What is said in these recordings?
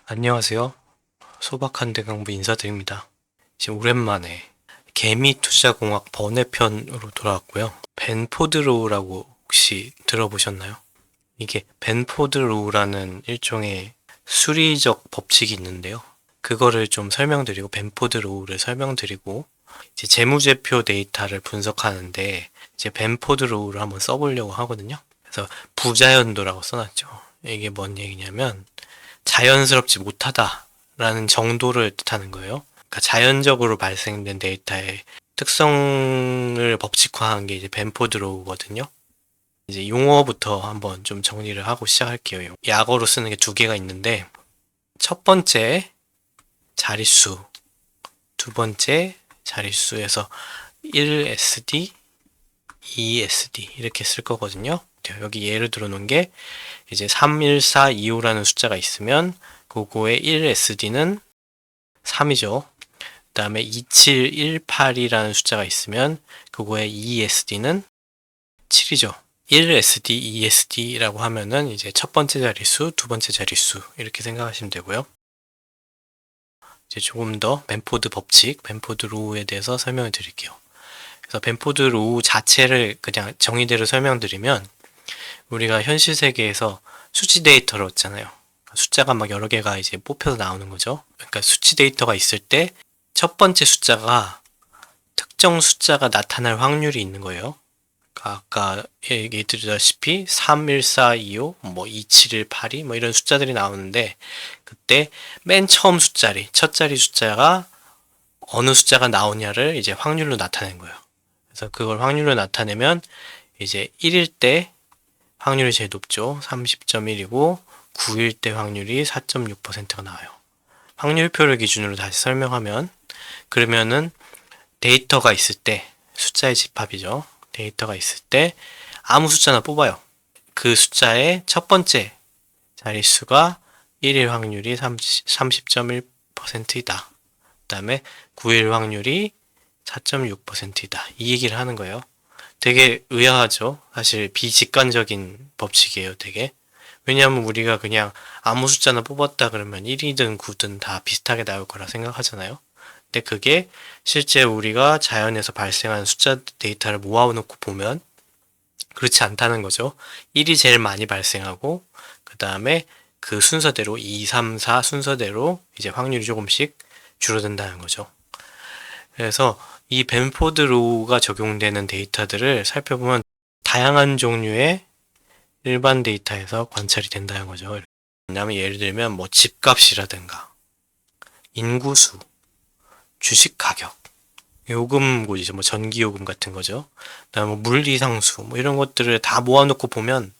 안녕하세요. 소박한 대강부 인사드립니다. 지금 오랜만에 개미투자공학 번외편으로 돌아왔고요. 벤포드로우라고 혹시 들어보셨나요? 이게 벤포드로우라는 일종의 수리적 법칙이 있는데요. 그거를 좀 설명드리고 벤포드로우를 설명드리고 이제 재무제표 데이터를 분석하는데 이제 벤포드로우를 한번 써보려고 하거든요. 그래서 부자연도라고 써놨죠. 이게 뭔 얘기냐면 자연스럽지 못하다라는 정도를 뜻하는 거예요. 그러니까 자연적으로 발생된 데이터의 특성을 법칙화한 게 이제 벤포드로우거든요. 이제 용어부터 한번 좀 정리를 하고 시작할게요. 약어로 쓰는 게 두 개가 있는데, 첫 번째 자릿수, 두 번째 자릿수에서 1SD, 2SD 이렇게 쓸 거거든요. 여기 예를 들어 놓은 게 이제 31425라는 숫자가 있으면 그거의 1SD는 3이죠. 그 다음에 2718이라는 숫자가 있으면 그거의 2SD는 7이죠. 1SD, 2SD라고 하면은 이제 첫 번째 자릿수, 두 번째 자릿수 이렇게 생각하시면 되고요. 이제 조금 더 벤포드 법칙, 벤포드 로우에 대해서 설명을 드릴게요. 그래서 벤포드 로우 자체를 그냥 정의대로 설명드리면 우리가 현실 세계에서 수치 데이터를 얻잖아요. 숫자가 막 여러 개가 이제 뽑혀서 나오는 거죠. 그러니까 수치 데이터가 있을 때 첫 번째 숫자가 특정 숫자가 나타날 확률이 있는 거예요. 그러니까 아까 얘기 드렸다시피 31425, 뭐 2718이 뭐 이런 숫자들이 나오는데 그때 맨 처음 숫자리, 첫 자리 숫자가 어느 숫자가 나오냐를 이제 확률로 나타낸 거예요. 그래서 그걸 확률로 나타내면 이제 1일 때 확률이 제일 높죠. 30.1이고 9일 때 확률이 4.6%가 나와요. 확률표를 기준으로 다시 설명하면 그러면은 데이터가 있을 때 숫자의 집합이죠. 데이터가 있을 때 아무 숫자나 뽑아요. 그 숫자의 첫 번째 자릿수가 1일 확률이 30.1%이다. 그 다음에 9일 확률이 4.6%이다. 이 얘기를 하는 거예요. 되게 의아하죠? 사실 비직관적인 법칙이에요, 되게. 왜냐하면 우리가 그냥 아무 숫자나 뽑았다 그러면 1이든 9든 다 비슷하게 나올 거라 생각하잖아요. 근데 그게 실제 우리가 자연에서 발생하는 숫자 데이터를 모아놓고 보면 그렇지 않다는 거죠. 1이 제일 많이 발생하고 그 다음에 그 순서대로 2, 3, 4 순서대로 이제 확률이 조금씩 줄어든다는 거죠. 그래서 이 벤포드 로우가 적용되는 데이터들을 살펴보면 다양한 종류의 일반 데이터에서 관찰이 된다는 거죠. 왜냐하면 예를 들면 뭐 집값이라든가 인구수, 주식 가격, 요금고지죠. 뭐 전기요금 같은 거죠. 그다음에 뭐 물리상수 뭐 이런 것들을 다 모아놓고 보면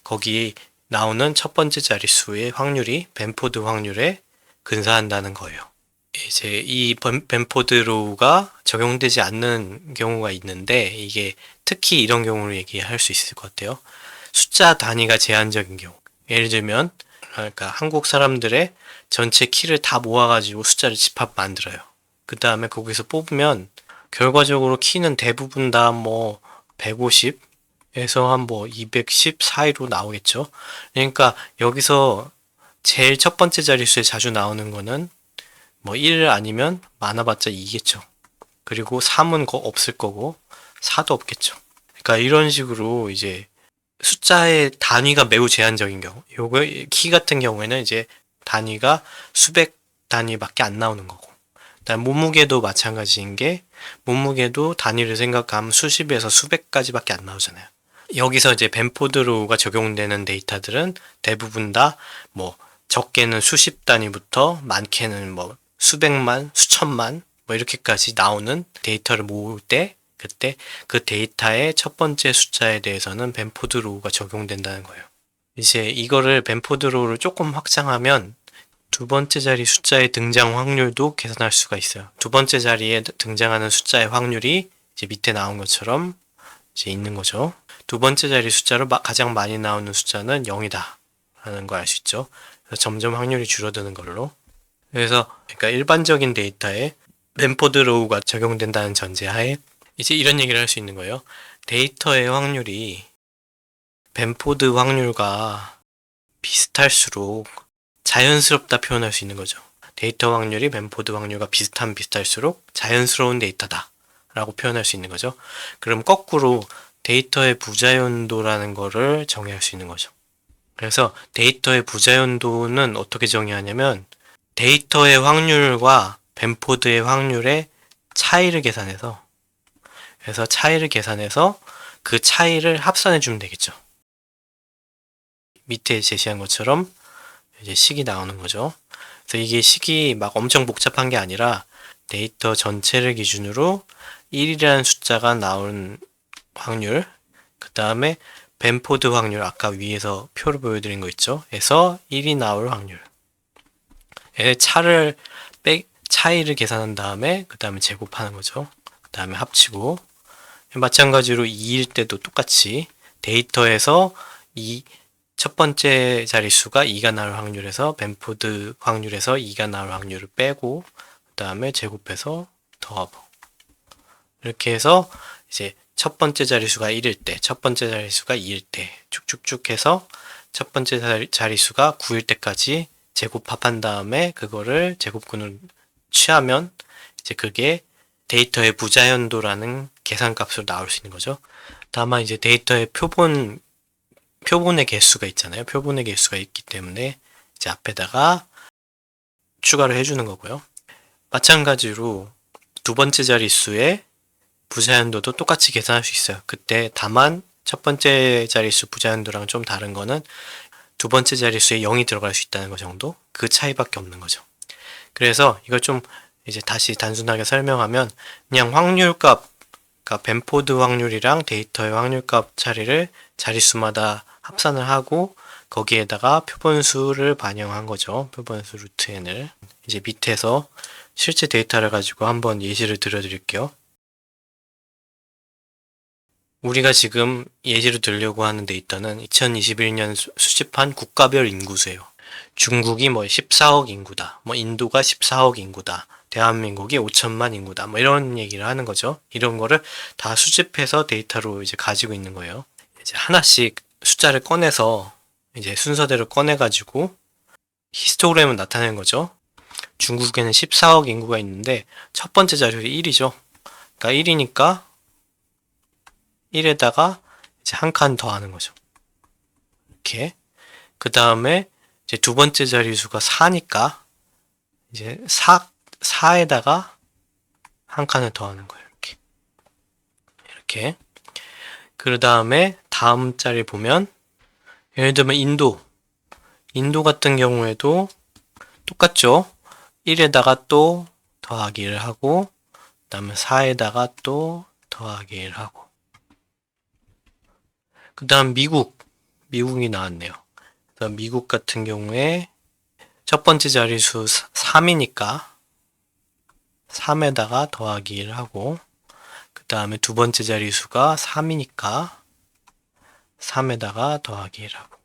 거기 나오는 첫 번째 자릿수의 확률이 벤포드 확률에 근사한다는 거예요. 이제 이 벤포드 로우가 적용되지 않는 경우가 있는데 이게 특히 이런 경우를 얘기할 수 있을 것 같아요. 숫자 단위가 제한적인 경우. 예를 들면 그러니까 한국 사람들의 전체 키를 다 모아가지고 숫자를 집합 만들어요. 그 다음에 거기서 뽑으면 결과적으로 키는 대부분 다 뭐 150에서 한 뭐 210 사이로 나오겠죠. 그러니까 여기서 제일 첫 번째 자릿수에 자주 나오는 거는 뭐 1 아니면 많아봤자 2겠죠. 그리고 3은 없을 거고 4도 없겠죠. 그러니까 이런 식으로 이제 숫자의 단위가 매우 제한적인 경우, 요거 키 같은 경우에는 이제 단위가 수백 단위밖에 안 나오는 거고, 그다음 몸무게도 마찬가지인 게 몸무게도 단위를 생각하면 수십에서 수백까지밖에 안 나오잖아요. 여기서 이제 벤포드로우가 적용되는 데이터들은 대부분 다 뭐 적게는 수십 단위부터 많게는 뭐 수백만, 수천만 뭐 이렇게까지 나오는 데이터를 모을 때 그때 그 데이터의 첫 번째 숫자에 대해서는 벤포드 로우가 적용된다는 거예요. 이제 이거를 벤포드 로우를 조금 확장하면 두 번째 자리 숫자의 등장 확률도 계산할 수가 있어요. 두 번째 자리에 등장하는 숫자의 확률이 이제 밑에 나온 것처럼 이제 있는 거죠. 두 번째 자리 숫자로 가장 많이 나오는 숫자는 0이다 라는 걸 알 수 있죠. 그래서 점점 확률이 줄어드는 걸로. 그래서 그러니까 일반적인 데이터에 벤포드 로우가 적용된다는 전제하에 이제 이런 얘기를 할 수 있는 거예요. 데이터의 확률이 벤포드 확률과 비슷할수록 자연스럽다 표현할 수 있는 거죠. 데이터 확률이 맨포드 확률과 비슷할수록 자연스러운 데이터다 라고 표현할 수 있는 거죠. 그럼 거꾸로 데이터의 부자연도라는 거를 정의할 수 있는 거죠. 그래서 데이터의 부자연도는 어떻게 정의하냐면 데이터의 확률과 맨포드의 확률의 차이를 계산해서 그 차이를 합산해 주면 되겠죠. 밑에 제시한 것처럼 이제 식이 나오는 거죠. 그래서 이게 식이 막 엄청 복잡한 게 아니라 데이터 전체를 기준으로 1이라는 숫자가 나온 확률, 그 다음에 맨포드 확률, 아까 위에서 표를 보여드린 거 있죠? 에서 1이 나올 확률. 차이를 계산한 다음에 그 다음에 제곱하는 거죠. 그 다음에 합치고 마찬가지로 2일 때도 똑같이 데이터에서 첫 번째 자릿수가 2가 나올 확률에서 맨포드 확률에서 2가 나올 확률을 빼고 그 다음에 제곱해서 더하고 이렇게 해서 이제 첫 번째 자릿수가 1일 때, 첫 번째 자릿수가 2일 때 쭉쭉쭉 해서 첫 번째 자릿수가 9일 때까지 제곱합한 다음에 그거를 제곱근을 취하면 이제 그게 데이터의 부자연도라는 계산값으로 나올 수 있는 거죠. 다만 이제 데이터의 표본의 개수가 있잖아요. 표본의 개수가 있기 때문에 이제 앞에다가 추가를 해주는 거고요. 마찬가지로 두 번째 자릿수의 부자연도도 똑같이 계산할 수 있어요. 그때 다만 첫 번째 자릿수 부자연도랑 좀 다른 거는 두 번째 자릿수에 0이 들어갈 수 있다는 거 정도? 그 차이밖에 없는 거죠. 그래서 이걸 좀 이제 다시 단순하게 설명하면 그냥 확률값, 그러니까 맨포드 확률이랑 데이터의 확률값 차이를 자릿수마다 합산을 하고 거기에다가 표본수를 반영한 거죠. 표본수 루트 n을. 이제 밑에서 실제 데이터를 가지고 한번 예시를 들어드릴게요. 우리가 지금 예시로 들려고 하는 데이터는 2021년 수집한 국가별 인구수예요. 중국이 뭐 14억 인구다. 뭐 인도가 14억 인구다. 대한민국이 5천만 인구다. 뭐 이런 얘기를 하는 거죠. 이런 거를 다 수집해서 데이터로 이제 가지고 있는 거예요. 이제 하나씩 숫자를 꺼내서 이제 순서대로 꺼내가지고 히스토그램을 나타내는 거죠. 중국에는 14억 인구가 있는데 첫 번째 자료가 1이죠. 그러니까 1이니까 1에다가 이제 한 칸 더 하는 거죠. 이렇게. 그 다음에 이제 두 번째 자릿수가 4니까 이제 4에다가 한 칸을 더 하는 거예요. 이렇게. 그 다음에 다음 자리 보면 예를 들면 인도 같은 경우에도 똑같죠. 1에다가 또 더하기를 하고 그 다음에 4에다가 또 더하기를 하고 그 다음 미국이 나왔네요. 그래서 미국 같은 경우에 첫 번째 자릿수 3이니까 3에다가 더하기를 하고 그 다음에 두 번째 자릿수가 3이니까 3에다가 더하기를 하고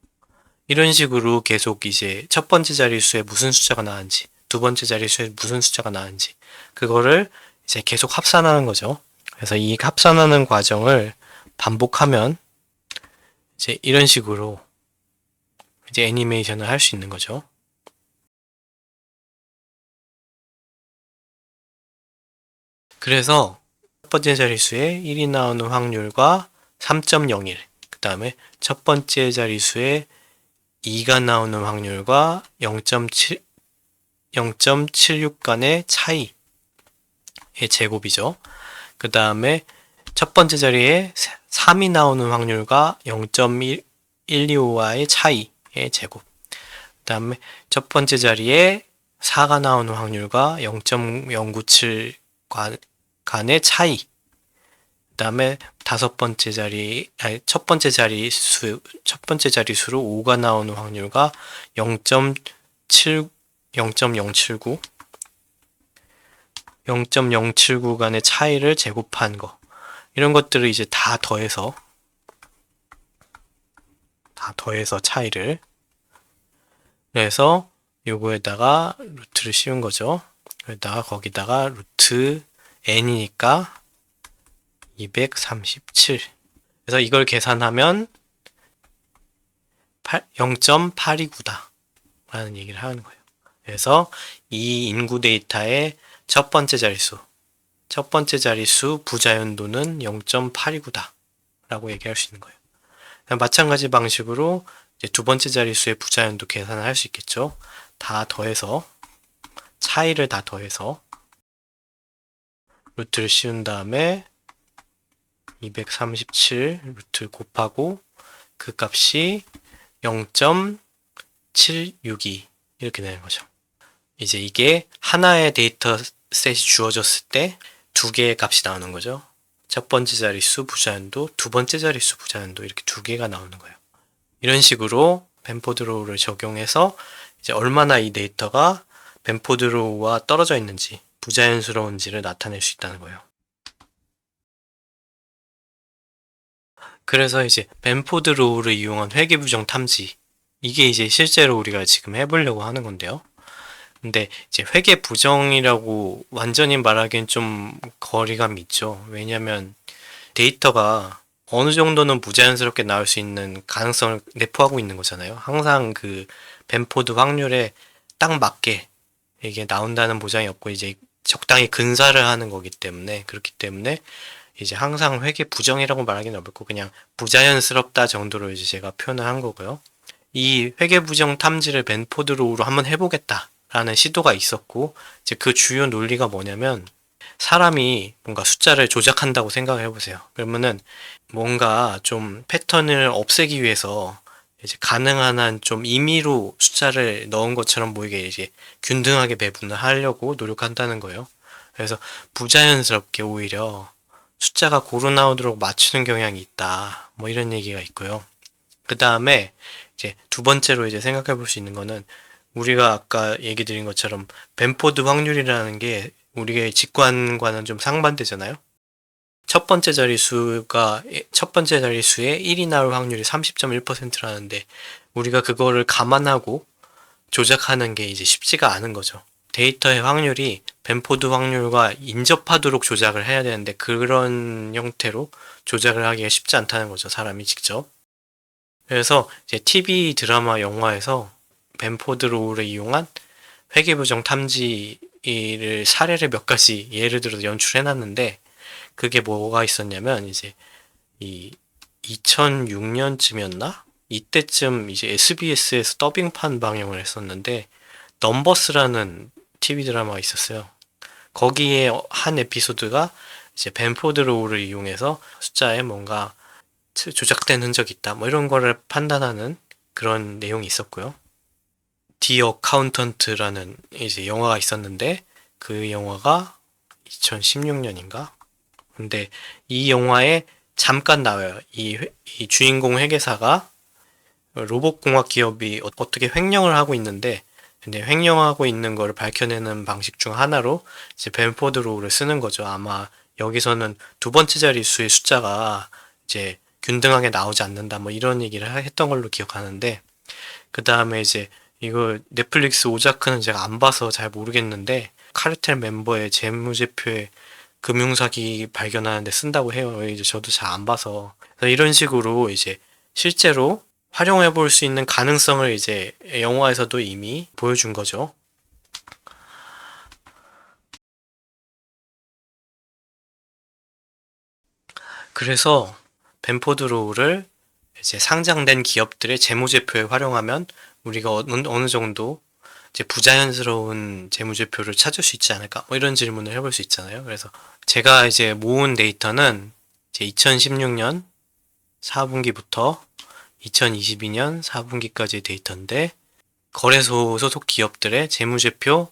이런 식으로 계속 이제 첫 번째 자릿수에 무슨 숫자가 나왔는지 두 번째 자릿수에 무슨 숫자가 나왔는지 그거를 이제 계속 합산하는 거죠. 그래서 이 합산하는 과정을 반복하면 이제 이런 식으로 이제 애니메이션을 할 수 있는 거죠. 그래서 첫 번째 자릿수에 1이 나오는 확률과 3.01, 그 다음에 첫 번째 자릿수에 2가 나오는 확률과 0.76 간의 차이의 제곱이죠. 그 다음에 첫 번째 자리에 3이 나오는 확률과 0.125와의 차이의 제곱. 그 다음에 첫 번째 자리에 4가 나오는 확률과 0.097 간의 차이. 그 다음에 첫 번째 자리수로 5가 나오는 확률과 0.079 간의 차이를 제곱한 거. 이런 것들을 이제 다 더해서 차이를. 그래서 요거에다가 루트를 씌운 거죠. 거기다가 루트 n이니까 237. 그래서 이걸 계산하면 0.829다 라는 얘기를 하는 거예요. 그래서 이 인구 데이터의 첫 번째 자릿수 부자연도는 0.829다 라고 얘기할 수 있는 거예요. 마찬가지 방식으로 이제 두 번째 자릿수의 부자연도 계산을 할 수 있겠죠. 다 더해서 차이를 다 더해서 루트를 씌운 다음에 237 루트 곱하고 그 값이 0.762 이렇게 되는 거죠. 이제 이게 하나의 데이터 셋이 주어졌을 때 두 개의 값이 나오는 거죠. 첫 번째 자릿수 부자연도, 두 번째 자릿수 부자연도 이렇게 두 개가 나오는 거예요. 이런 식으로 벤포드로우를 적용해서 이제 얼마나 이 데이터가 벤포드로우와 떨어져 있는지, 부자연스러운지를 나타낼 수 있다는 거예요. 그래서 이제 벤포드로우를 이용한 회계부정 탐지, 이게 이제 실제로 우리가 지금 해보려고 하는 건데요. 근데 이제 회계 부정이라고 완전히 말하기엔 좀 거리감이 있죠. 왜냐면 데이터가 어느 정도는 부자연스럽게 나올 수 있는 가능성을 내포하고 있는 거잖아요. 항상 그 벤포드 확률에 딱 맞게 이게 나온다는 보장이 없고 이제 적당히 근사를 하는 거기 때문에, 그렇기 때문에 이제 항상 회계 부정이라고 말하기는 어렵고 그냥 부자연스럽다 정도로 이제 제가 표현을 한 거고요. 이 회계 부정 탐지를 벤포드로우로 한번 해보겠다 라는 시도가 있었고, 이제 그 주요 논리가 뭐냐면 사람이 뭔가 숫자를 조작한다고 생각을 해보세요. 그러면은 뭔가 좀 패턴을 없애기 위해서 이제 가능한 한 좀 임의로 숫자를 넣은 것처럼 보이게 이제 균등하게 배분을 하려고 노력한다는 거예요. 그래서 부자연스럽게 오히려 숫자가 고루 나오도록 맞추는 경향이 있다. 뭐 이런 얘기가 있고요. 그 다음에 이제 두 번째로 이제 생각해 볼 수 있는 거는 우리가 아까 얘기 드린 것처럼 벤포드 확률이라는 게 우리의 직관과는 좀 상반되잖아요. 첫 번째 자릿수의 1이 나올 확률이 30.1%라는데 우리가 그거를 감안하고 조작하는 게 이제 쉽지가 않은 거죠. 데이터의 확률이 벤포드 확률과 인접하도록 조작을 해야 되는데 그런 형태로 조작을 하기가 쉽지 않다는 거죠. 사람이 직접. 그래서 이제 TV, 드라마, 영화에서 벤포드 로우를 이용한 회계부정 탐지를 사례를 몇 가지 예를 들어서 연출해놨는데 그게 뭐가 있었냐면 이제 이 2006년쯤이었나? 이때쯤 이제 SBS에서 더빙판 방영을 했었는데 넘버스라는 TV 드라마가 있었어요. 거기에 한 에피소드가 이제 벤포드 로우를 이용해서 숫자에 뭔가 조작된 흔적이 있다. 뭐 이런 거를 판단하는 그런 내용이 있었고요. 디 어카운턴트라는 이제 영화가 있었는데 그 영화가 2016년인가? 근데 이 영화에 잠깐 나와요. 이 주인공 회계사가 로봇공학 기업이 어떻게 횡령을 하고 있는데 근데 횡령하고 있는 거를 밝혀내는 방식 중 하나로 이제 벤포드 로우를 쓰는 거죠. 아마 여기서는 두 번째 자릿수의 숫자가 이제 균등하게 나오지 않는다 뭐 이런 얘기를 했던 걸로 기억하는데 그 다음에 이제 이거 넷플릭스 오자크는 제가 안 봐서 잘 모르겠는데 카르텔 멤버의 재무제표에 금융사기 발견하는데 쓴다고 해요. 이제 저도 잘 안 봐서 그래서 이런 식으로 이제 실제로 활용해 볼 수 있는 가능성을 이제 영화에서도 이미 보여준 거죠. 그래서 벤포드 로우를 이제 상장된 기업들의 재무제표에 활용하면 우리가 어느 정도 이제 부자연스러운 재무제표를 찾을 수 있지 않을까? 뭐 이런 질문을 해볼 수 있잖아요. 그래서 제가 이제 모은 데이터는 이제 2016년 4분기부터 2022년 4분기까지의 데이터인데 거래소 소속 기업들의 재무제표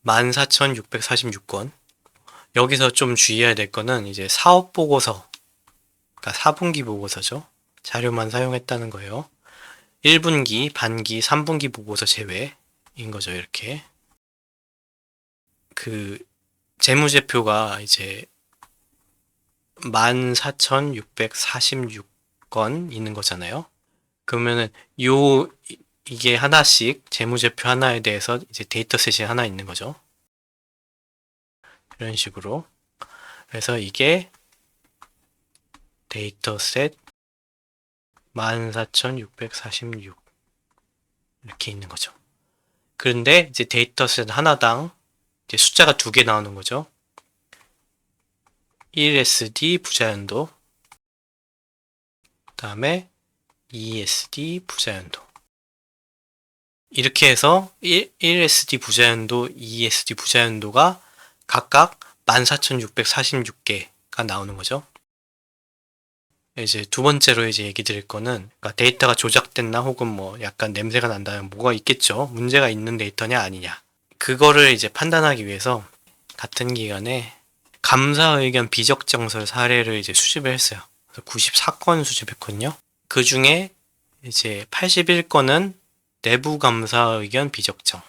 14,646건. 여기서 좀 주의해야 될 거는 이제 사업 보고서, 그러니까 4분기 보고서죠. 자료만 사용했다는 거예요. 1분기, 반기, 3분기 보고서 제외인 거죠, 이렇게. 그, 재무제표가 이제 14,646건 있는 거잖아요. 그러면은, 이게 하나씩, 재무제표 하나에 대해서 이제 데이터셋이 하나 있는 거죠. 이런 식으로. 그래서 이게 데이터셋 14,646 이렇게 있는 거죠. 그런데 이제 데이터셋 하나당 이제 숫자가 2개 나오는 거죠. 1SD 부자연도, 그 다음에 2SD 부자연도. 이렇게 해서 1SD 부자연도, 2SD 부자연도가 각각 14,646개가 나오는 거죠. 이제 두 번째로 이제 얘기 드릴 거는, 그러니까 데이터가 조작됐나 혹은 뭐 약간 냄새가 난다면 뭐가 있겠죠. 문제가 있는 데이터냐 아니냐. 그거를 이제 판단하기 위해서 같은 기간에 감사 의견 비적정설 사례를 이제 수집을 했어요. 그래서 94건 수집했거든요. 그 중에 이제 81건은 내부 감사 의견 비적정,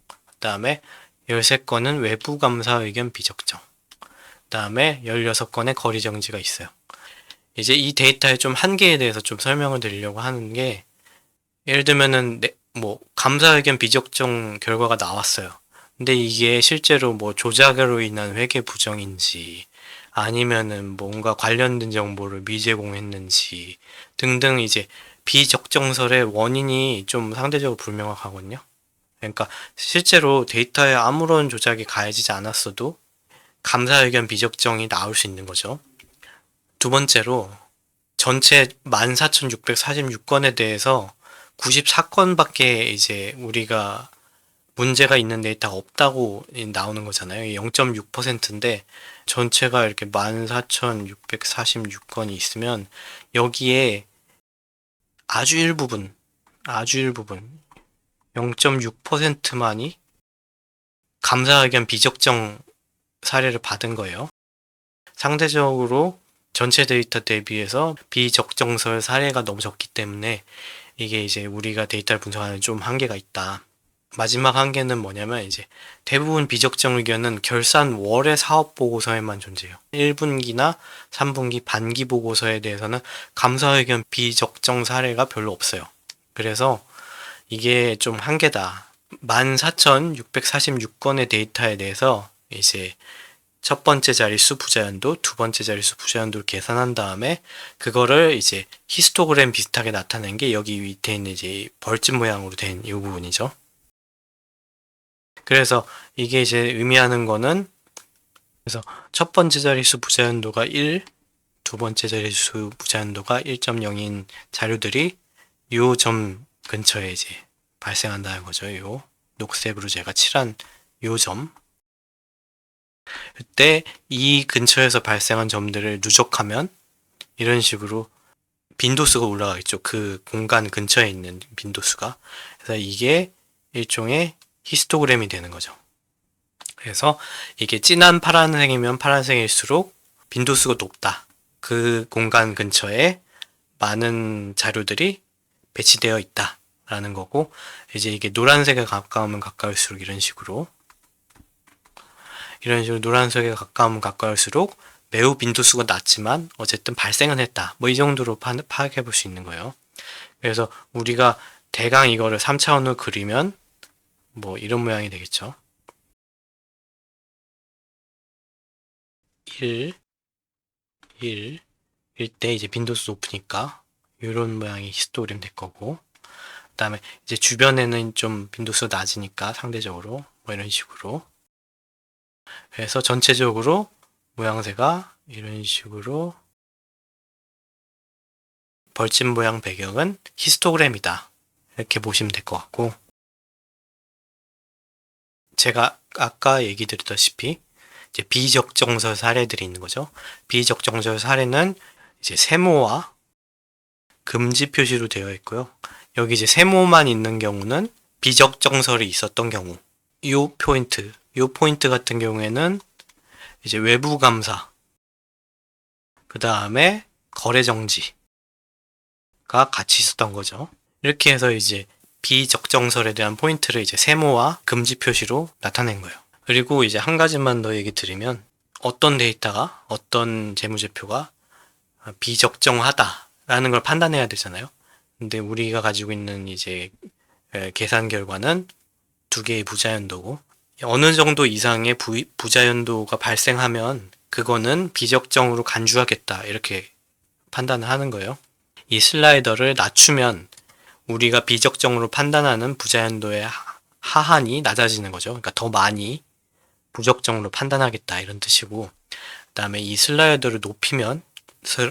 그 다음에 13건은 외부 감사 의견 비적정, 그 다음에 16건의 거리 정지가 있어요. 이제 이 데이터의 좀 한계에 대해서 좀 설명을 드리려고 하는 게, 예를 들면은 뭐 감사 의견 비적정 결과가 나왔어요. 근데 이게 실제로 뭐 조작으로 인한 회계 부정인지 아니면은 뭔가 관련된 정보를 미제공했는지 등등 이제 비적정설의 원인이 좀 상대적으로 불명확하거든요. 그러니까 실제로 데이터에 아무런 조작이 가해지지 않았어도 감사 의견 비적정이 나올 수 있는 거죠. 두 번째로 전체 14,646건에 대해서 94건밖에 이제 우리가 문제가 있는 데이터가 없다고 나오는 거잖아요. 0.6%인데 전체가 이렇게 14,646건이 있으면 여기에 아주 일부분 0.6%만이 감사 의견 비적정 사례를 받은 거예요. 상대적으로 전체 데이터 대비해서 비적정설 사례가 너무 적기 때문에 이게 이제 우리가 데이터를 분석하는 좀 한계가 있다. 마지막 한계는 뭐냐면 이제 대부분 비적정 의견은 결산 월의 사업 보고서에만 존재해요. 1분기나 3분기 반기 보고서에 대해서는 감사 의견 비적정 사례가 별로 없어요. 그래서 이게 좀 한계다. 14,646건의 데이터에 대해서 이제 첫 번째 자릿수 부자연도, 두 번째 자릿수 부자연도를 계산한 다음에 그거를 이제 히스토그램 비슷하게 나타낸 게 여기 밑에 있는 이제 벌집 모양으로 된 이 부분이죠. 그래서 이게 이제 의미하는 거는, 그래서 첫 번째 자릿수 부자연도가 1, 두 번째 자릿수 부자연도가 1.0인 자료들이 요 점 근처에 이제 발생한다는 거죠. 요 녹색으로 제가 칠한 요 점. 그때 이 근처에서 발생한 점들을 누적하면 이런 식으로 빈도수가 올라가겠죠. 그 공간 근처에 있는 빈도수가. 그래서 이게 일종의 히스토그램이 되는 거죠. 그래서 이게 진한 파란색이면 파란색일수록 빈도수가 높다. 그 공간 근처에 많은 자료들이 배치되어 있다. 라는 거고, 이제 이게 노란색에 가까우면 가까울수록 이런 식으로 노란색에 가까우면 가까울수록 매우 빈도수가 낮지만 어쨌든 발생은 했다. 뭐 이 정도로 파악해 볼 수 있는 거예요. 그래서 우리가 대강 이거를 3차원으로 그리면 뭐 이런 모양이 되겠죠. 1, 1, 1 때 이제 빈도수 높으니까 이런 모양이 히스토그램 될 거고, 그 다음에 이제 주변에는 좀 빈도수가 낮으니까 상대적으로 뭐 이런 식으로 해서 전체적으로 모양새가 이런 식으로 벌집 모양 배경은 히스토그램이다. 이렇게 보시면 될 것 같고, 제가 아까 얘기 드렸다시피 이제 비적정설 사례들이 있는 거죠. 비적정설 사례는 이제 세모와 금지 표시로 되어 있고요. 여기 이제 세모만 있는 경우는 비적정설이 있었던 경우. 요 포인트 같은 경우에는 이제 외부 감사, 그 다음에 거래 정지가 같이 있었던 거죠. 이렇게 해서 이제 비적정설에 대한 포인트를 이제 세모와 금지 표시로 나타낸 거예요. 그리고 이제 한 가지만 더 얘기 드리면, 어떤 데이터가, 어떤 재무제표가 비적정하다라는 걸 판단해야 되잖아요. 근데 우리가 가지고 있는 이제 계산 결과는 두 개의 부자연도고, 어느 정도 이상의 부자연도가 발생하면 그거는 비적정으로 간주하겠다, 이렇게 판단을 하는 거예요. 이 슬라이더를 낮추면 우리가 비적정으로 판단하는 부자연도의 하한이 낮아지는 거죠. 그러니까 더 많이 부적정으로 판단하겠다 이런 뜻이고, 그 다음에 이 슬라이더를 높이면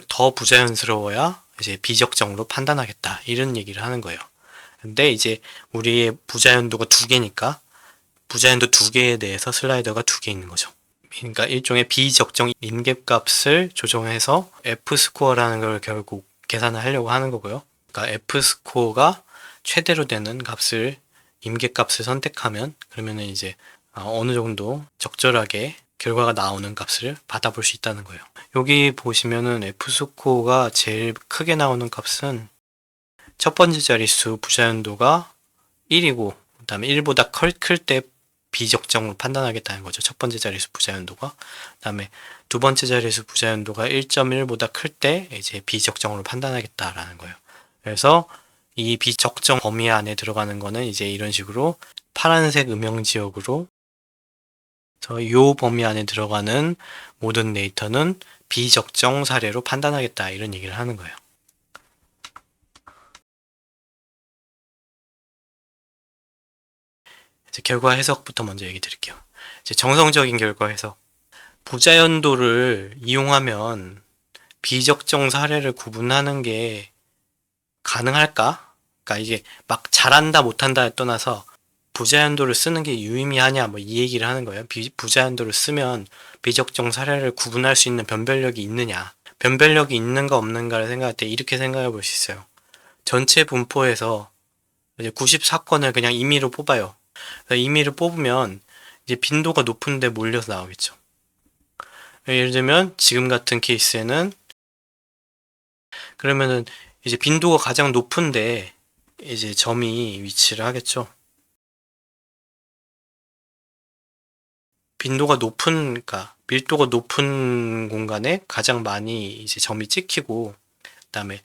더 부자연스러워야 이제 비적정으로 판단하겠다 이런 얘기를 하는 거예요. 근데 이제 우리의 부자연도가 2개니까 부자연도 2개에 대해서 슬라이더가 2개 있는 거죠. 그러니까 일종의 비적정 임계값을 조정해서 F스코어라는 걸 결국 계산을 하려고 하는 거고요. 그러니까 F스코어가 최대로 되는 값을 임계값을 선택하면 그러면은 이제 어느 정도 적절하게 결과가 나오는 값을 받아볼 수 있다는 거예요. 여기 보시면은 F스코어가 제일 크게 나오는 값은 첫 번째 자릿수 부자연도가 1이고 그 다음에 1보다 클 때 비적정으로 판단하겠다는 거죠. 첫 번째 자릿수 부자연도가. 그 다음에 두 번째 자릿수 부자연도가 1.1보다 클 때 이제 비적정으로 판단하겠다라는 거예요. 그래서 이 비적정 범위 안에 들어가는 거는 이제 이런 식으로 파란색 음영 지역으로 이 범위 안에 들어가는 모든 데이터는 비적정 사례로 판단하겠다 이런 얘기를 하는 거예요. 이제 결과 해석부터 먼저 얘기 드릴게요. 이제 정성적인 결과 해석. 부자연도를 이용하면 비적정 사례를 구분하는 게 가능할까? 그러니까 이게 막 잘한다 못한다에 떠나서 부자연도를 쓰는 게 유의미하냐 뭐 이 얘기를 하는 거예요. 부자연도를 쓰면 비적정 사례를 구분할 수 있는 변별력이 있느냐, 변별력이 있는가 없는가를 생각할 때 이렇게 생각해 볼 수 있어요. 전체 분포에서 이제 94건을 그냥 임의로 뽑아요. 임의를 뽑으면 이제 빈도가 높은데 몰려서 나오겠죠. 예를 들면 지금 같은 케이스에는 그러면은 이제 빈도가 가장 높은데 이제 점이 위치를 하겠죠. 빈도가 높은, 그러니까 밀도가 높은 공간에 가장 많이 이제 점이 찍히고, 그다음에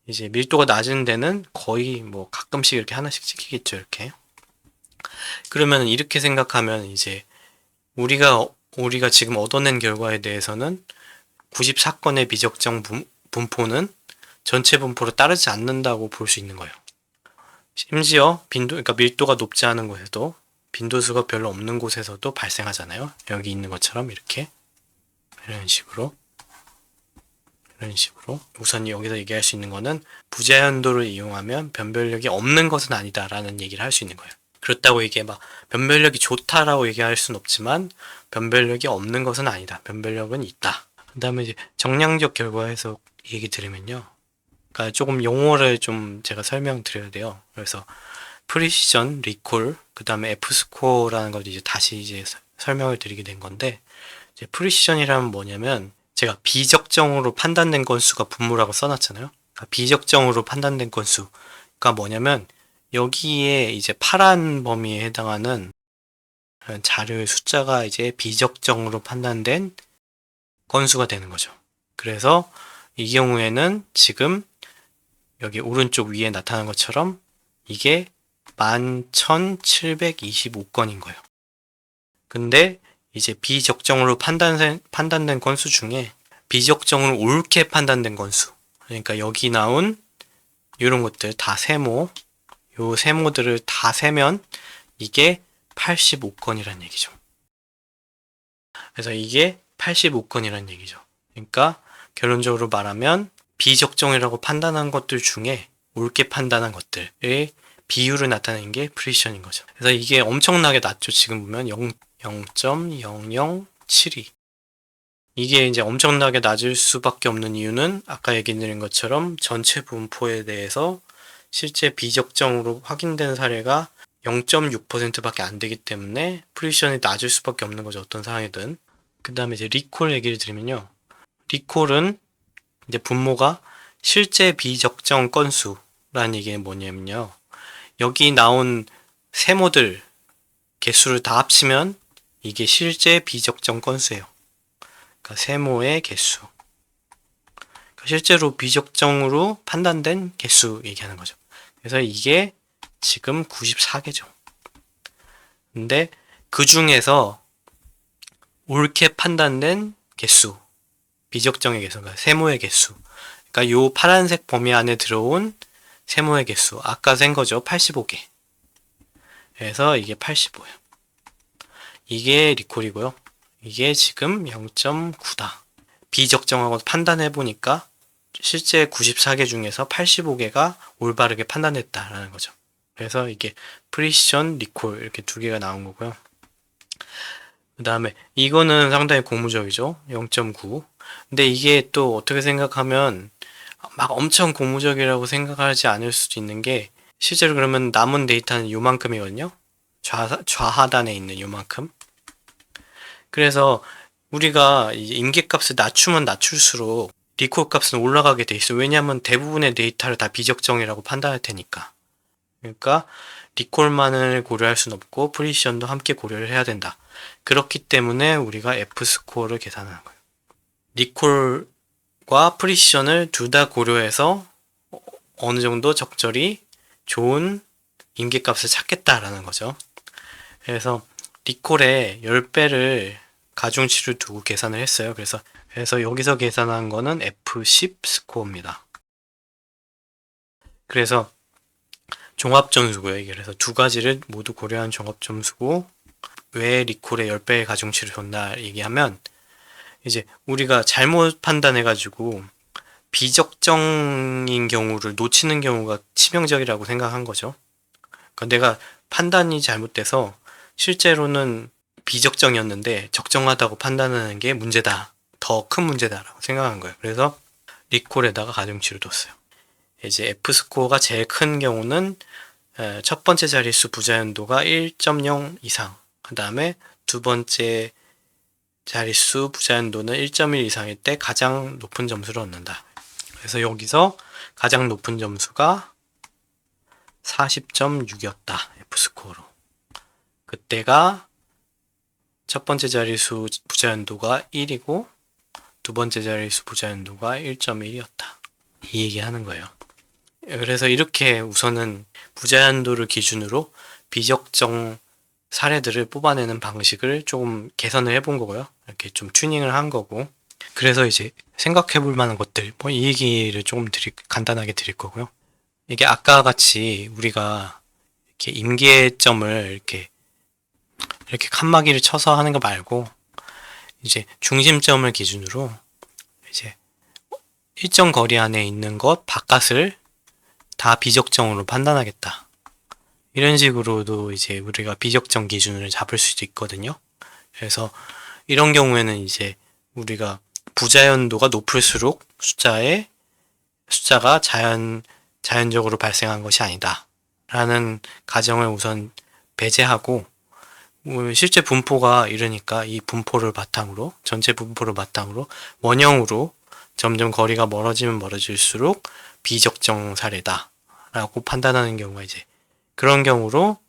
이제 밀도가 낮은 데는 거의 뭐 가끔씩 이렇게 하나씩 찍히겠죠, 이렇게. 그러면 이렇게 생각하면 이제 우리가 지금 얻어낸 결과에 대해서는 94건의 비적정 분포는 전체 분포로 따르지 않는다고 볼 수 있는 거예요. 심지어 그러니까 밀도가 높지 않은 곳에도 빈도수가 별로 없는 곳에서도 발생하잖아요. 여기 있는 것처럼 이렇게 이런 식으로 우선 여기서 얘기할 수 있는 거는 부자연도를 이용하면 변별력이 없는 것은 아니다라는 얘기를 할 수 있는 거예요. 그렇다고 이게 막 변별력이 좋다라고 얘기할 수는 없지만 변별력이 없는 것은 아니다. 변별력은 있다. 그 다음에 이제 정량적 결과 해석 얘기 들으면요. 그러니까 조금 용어를 좀 제가 설명드려야 돼요. 그래서 프리시전, 리콜, 그 다음에 F스코어라는 걸 이제 다시 이제 설명을 드리게 된 건데, 이제 프리시전이라면 뭐냐면, 제가 비적정으로 판단된 건수가 분모라고 써놨잖아요. 그러니까 비적정으로 판단된 건수가 뭐냐면, 여기에 이제 파란 범위에 해당하는 자료의 숫자가 이제 비적정으로 판단된 건수가 되는 거죠. 그래서 이 경우에는 지금 여기 오른쪽 위에 나타난 것처럼 이게 11,725건인 거예요. 근데 이제 비적정으로 판단된 건수 중에 비적정으로 옳게 판단된 건수, 그러니까 여기 나온 이런 것들 다 세모, 요 세모들을 다 세면 이게 85건이란 얘기죠. 그래서 이게 85건이란 얘기죠. 그러니까 결론적으로 말하면 비적정이라고 판단한 것들 중에 옳게 판단한 것들의 비율을 나타내는 게 프리시전인 거죠. 그래서 이게 엄청나게 낮죠. 지금 보면 0.0072. 이게 이제 엄청나게 낮을 수밖에 없는 이유는 아까 얘기 드린 것처럼 전체 분포에 대해서 실제 비적정으로 확인된 사례가 0.6%밖에 안 되기 때문에 프리시전이 낮을 수밖에 없는 거죠. 어떤 상황이든. 그 다음에 이제 리콜 얘기를 드리면요. 리콜은 이제 분모가 실제 비적정 건수라는 얘기는 뭐냐면요. 여기 나온 세모들 개수를 다 합치면 이게 실제 비적정 건수예요. 그러니까 세모의 개수. 그러니까 실제로 비적정으로 판단된 개수 얘기하는 거죠. 그래서 이게 지금 94개죠. 근데 그 중에서 옳게 판단된 개수, 비적정의 개수, 그러니까 세모의 개수. 그러니까 요 파란색 범위 안에 들어온 세모의 개수. 아까 센 거죠. 85개. 그래서 이게 85예요. 이게 리콜이고요. 이게 지금 0.9다. 비적정하고 판단해 보니까 실제 94개 중에서 85개가 올바르게 판단했다라는 거죠. 그래서 이게 프리시전, 리콜 이렇게 두 개가 나온 거고요. 그 다음에 이거는 상당히 고무적이죠. 0.9. 근데 이게 또 어떻게 생각하면 막 엄청 고무적이라고 생각하지 않을 수도 있는 게 실제로 그러면 남은 데이터는 요만큼이거든요. 좌하단에 있는 요만큼. 그래서 우리가 이제 임계값을 낮추면 낮출수록 리콜 값은 올라가게 돼 있어. 왜냐하면 대부분의 데이터를 다 비적정이라고 판단할 테니까. 그러니까 리콜만을 고려할 수는 없고 프리시전도 함께 고려를 해야 된다. 그렇기 때문에 우리가 F스코어를 계산하는 거예요. 리콜과 프리시전을 둘 다 고려해서 어느 정도 적절히 좋은 임계값을 찾겠다라는 거죠. 그래서 리콜의 10배를 가중치를 두고 계산을 했어요. 그래서 여기서 계산한 거는 F10 스코어입니다. 그래서 종합점수고요. 이게 그래서 두 가지를 모두 고려한 종합점수고, 왜 리콜의 10배의 가중치를 줬나 얘기하면, 이제 우리가 잘못 판단해가지고 비적정인 경우를 놓치는 경우가 치명적이라고 생각한 거죠. 그러니까 내가 판단이 잘못돼서 실제로는 비적정이었는데 적정하다고 판단하는 게 문제다. 더 큰 문제다라고 생각한 거예요. 그래서 리콜에다가 가중치를 뒀어요. 이제 F스코어가 제일 큰 경우는 첫 번째 자릿수 부자연도가 1.0 이상, 그 다음에 두 번째 자릿수 부자연도는 1.1 이상일 때 가장 높은 점수를 얻는다. 그래서 여기서 가장 높은 점수가 40.6이었다. F스코어로. 그때가 첫 번째 자릿수 부자연도가 1이고 두 번째 자릿수 부자연도가 1.1이었다. 이 얘기하는 거예요. 그래서 이렇게 우선은 부자연도를 기준으로 비적정 사례들을 뽑아내는 방식을 조금 개선을 해본 거고요. 이렇게 좀 튜닝을 한 거고. 그래서 이제 생각해 볼 만한 것들, 뭐 이 얘기를 조금 간단하게 드릴 거고요. 이게 아까 같이 우리가 이렇게 임계점을 이렇게 칸막이를 쳐서 하는 거 말고, 이제 중심점을 기준으로 이제 일정 거리 안에 있는 것 바깥을 다 비적정으로 판단하겠다. 이런 식으로도 이제 우리가 비적정 기준을 잡을 수도 있거든요. 그래서 이런 경우에는 이제 우리가 부자연도가 높을수록 숫자가 자연적으로 발생한 것이 아니다. 라는 가정을 우선 배제하고, 실제 분포가 이러니까 이 분포를 바탕으로, 전체 분포를 바탕으로 원형으로 점점 거리가 멀어지면 멀어질수록 비적정 사례다. 라고 판단하는 경우가 이제 그런 경우로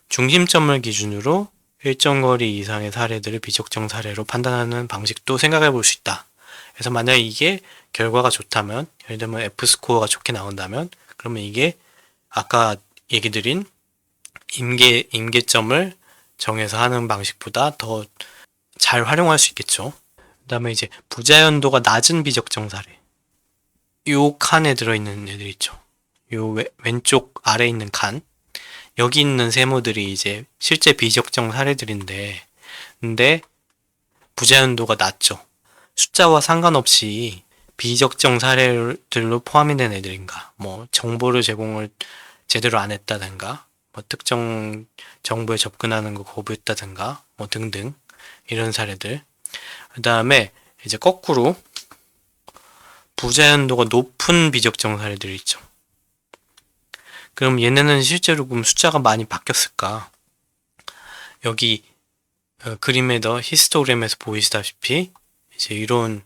중심점을 기준으로 일정 거리 이상의 사례들을 비적정 사례로 판단하는 방식도 생각해 볼 수 있다. 그래서 만약 이게 결과가 좋다면, 예를 들면 F스코어가 좋게 나온다면, 그러면 이게 아까 얘기 드린 임계점을 정해서 하는 방식보다 더 잘 활용할 수 있겠죠. 그 다음에 이제 부자연도가 낮은 비적정 사례. 요 칸에 들어있는 애들 있죠. 요 왼쪽 아래에 있는 칸. 여기 있는 세모들이 이제 실제 비적정 사례들인데, 근데 부자연도가 낮죠. 숫자와 상관없이 비적정 사례들로 포함이 된 애들인가, 뭐 정보를 제공을 제대로 안 했다든가, 뭐 특정 정보에 접근하는 거 거부했다든가, 뭐 등등 이런 사례들. 그 다음에 이제 거꾸로 부자연도가 높은 비적정 사례들이 있죠. 그럼 얘네는 실제로 그럼 숫자가 많이 바뀌었을까? 여기 그림에 더 히스토그램에서 보이시다시피 이제 이런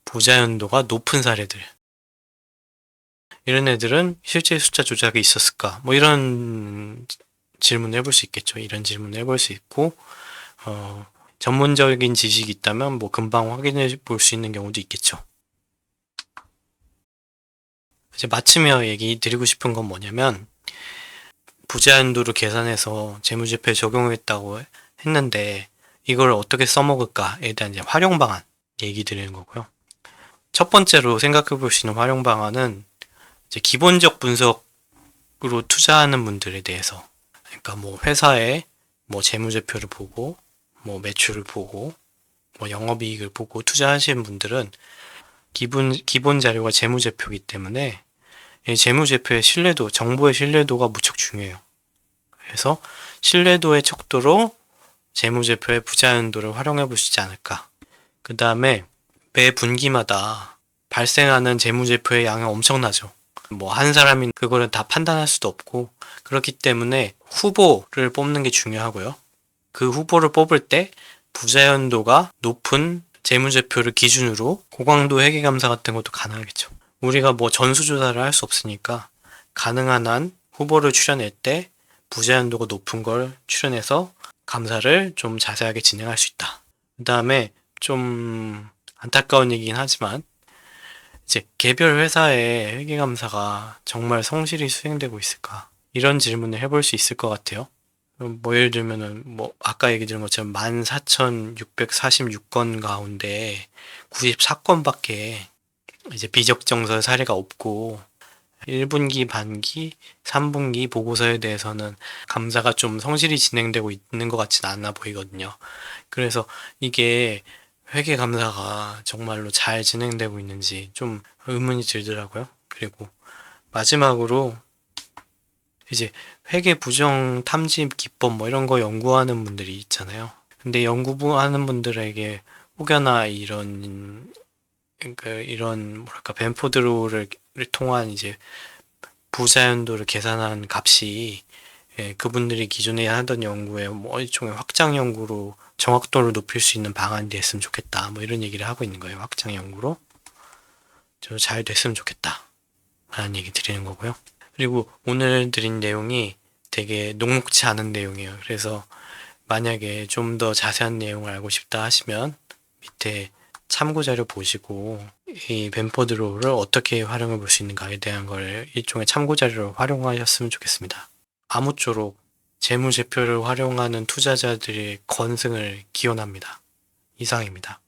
부자연도가 높은 사례들, 이런 애들은 실제 숫자 조작이 있었을까? 뭐 이런 질문을 해볼 수 있겠죠. 이런 질문을 해볼 수 있고, 전문적인 지식이 있다면 뭐 금방 확인해 볼 수 있는 경우도 있겠죠. 이제 마치며 얘기 드리고 싶은 건 뭐냐면, 부자연도를 계산해서 재무제표에 적용했다고 했는데 이걸 어떻게 써먹을까에 대한 이제 활용 방안 얘기 드리는 거고요. 첫 번째로 생각해 볼 수 있는 활용 방안은 이제 기본적 분석으로 투자하는 분들에 대해서, 그러니까 뭐 회사의 뭐 재무제표를 보고 뭐 매출을 보고 뭐 영업이익을 보고 투자하시는 분들은 기본 자료가 재무제표이기 때문에 이 재무제표의 신뢰도, 정보의 신뢰도가 무척 중요해요. 그래서 신뢰도의 척도로 재무제표의 부자연도를 활용해 보시지 않을까. 그 다음에 매 분기마다 발생하는 재무제표의 양이 엄청나죠. 뭐 한 사람이 그거를 다 판단할 수도 없고, 그렇기 때문에 후보를 뽑는 게 중요하고요. 그 후보를 뽑을 때 부자연도가 높은 재무제표를 기준으로 고강도 회계감사 같은 것도 가능하겠죠. 우리가 뭐 전수조사를 할 수 없으니까 가능한 한 후보를 추려낼 때 부자연도가 높은 걸 추려내서 감사를 좀 자세하게 진행할 수 있다. 그 다음에 좀 안타까운 얘기긴 하지만 이제 개별 회사의 회계감사가 정말 성실히 수행되고 있을까? 이런 질문을 해볼 수 있을 것 같아요. 뭐 예를 들면은 뭐 아까 얘기 드린 것처럼 14,646건 가운데 94건밖에 이제 비적정설 사례가 없고 1분기, 반기, 3분기 보고서에 대해서는 감사가 좀 성실히 진행되고 있는 것 같지는 않아 보이거든요. 그래서 이게 회계 감사가 정말로 잘 진행되고 있는지 좀 의문이 들더라고요. 그리고 마지막으로 이제 회계 부정 탐지 기법 뭐 이런 거 연구하는 분들이 있잖아요. 근데 연구하는 분들에게 혹여나 이런 뭐랄까 벤포드로를 통한 이제 부자연도를 계산한 값이 그분들이 기존에 하던 연구에 뭐 일종의 확장 연구로 정확도를 높일 수 있는 방안이 됐으면 좋겠다. 뭐 이런 얘기를 하고 있는 거예요. 확장 연구로. 잘 됐으면 좋겠다. 라는 얘기 드리는 거고요. 그리고 오늘 드린 내용이 되게 녹록치 않은 내용이에요. 그래서 만약에 좀 더 자세한 내용을 알고 싶다 하시면 밑에 참고자료 보시고 이 벤포드로우를 어떻게 활용해 볼 수 있는가에 대한 걸 일종의 참고자료로 활용하셨으면 좋겠습니다. 아무쪼록 재무제표를 활용하는 투자자들의 건승을 기원합니다. 이상입니다.